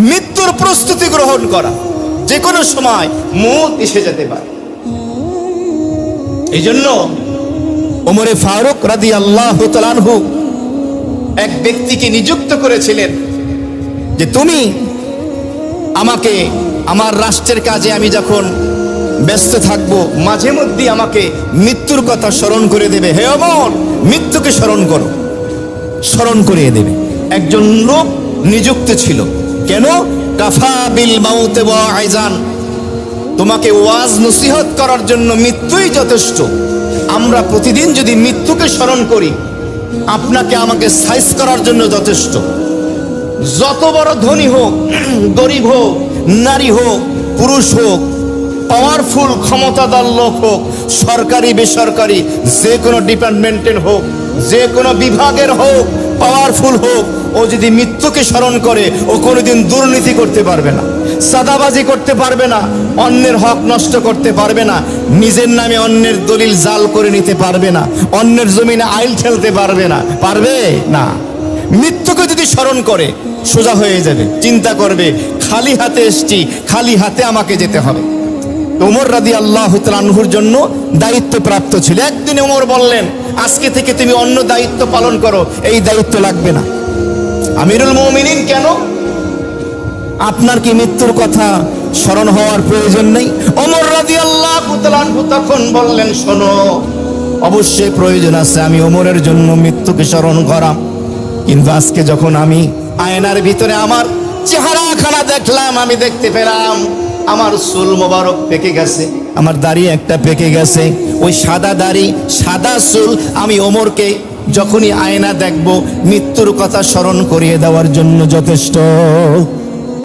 মৃত্যুর প্রস্তুতি গ্রহণ করা, যে কোনো সময় মৌত এসে যেতে পারে। এই জন্য ওমরে ফারুক রাদিয়াল্লাহু তাআলা আনহু এক ব্যক্তিকে নিযুক্ত করেছিলেন যে তুমি আমাকে আমার রাষ্ট্রের কাজে আমি যখন ব্যস্ত থাকবো মাঝে মধ্যে আমাকে মৃত্যুর কথা স্মরণ করে দেবে। হে ওমর, মৃত্যুকে স্মরণ করো, স্মরণ করিয়ে দেবে। একজন লোক নিযুক্ত ছিল। কেন? কাফা বিল মাউতে ওয়াইজান, তোমাকে ওয়াজ নসিহত করার জন্য মৃত্যুই যথেষ্ট। আমরা প্রতিদিন যদি মৃত্যুকে স্মরণ করি, আপনাকে আমাকে সাইজ করার জন্য যথেষ্ট। যত বড় ধনী হোক, গরিব হোক, নারী হোক, পুরুষ হোক, পাওয়ারফুল ক্ষমতাধর লোক হোক, সরকারি বেসরকারি যে কোনো ডিপার্টমেন্টের হোক, যে কোনো বিভাগের হোক, পাওয়ারফুল হোক, ও যদি মৃত্যুকে স্মরণ করে ও কোনোদিন দুর্নীতি করতে পারবে না, সাদাবাজি করতে পারবে না, অন্যের হক নষ্ট করতে পারবে না, নিজের নামে অন্যের দলিল জাল করে নিতে পারবে না, অন্যের জমিনে আইল ঠেলতে পারবে না। পারবে না। মৃত্যুকে যদি স্মরণ করে সোজা হয়ে যাবে। চিন্তা করবে খালি হাতে এসছি, খালি হাতে আমাকে যেতে হবে। ওমর রাদিয়াল্লাহু তাআলা আনহুর জন্য দায়িত্ব প্রাপ্ত ছিল। একদিন ওমর বললেন, আজকে থেকে তুমি অন্য দায়িত্ব পালন করো, এই দায়িত্ব লাগবে না। আমিরুল মুমিনিন, কেন? আপনার কি মৃত্যুর কথা স্মরণ হওয়ার প্রয়োজন নেই? ওমর রাদিয়াল্লাহু তাআলা আনহু তখন বললেন, শোনো, অবশ্যই প্রয়োজন আছে আমি ওমরের জন্য মৃত্যুকে স্মরণ করা, কিন্তু আজকে যখন আমি আয়নার ভিতরে আমার চেহারাখানা দেখলাম, আমি দেখতে পেলাম আমার চুল মোবারক পেকে গেছে, আমার দাড়ি একটা পেকে গেছে। ওই সাদা দাড়ি, সাদা চুল, আমি ওমরকে যখনই আয়না দেখব মৃত্যুর কথা স্মরণ করিয়ে দেওয়ার জন্য যথেষ্ট।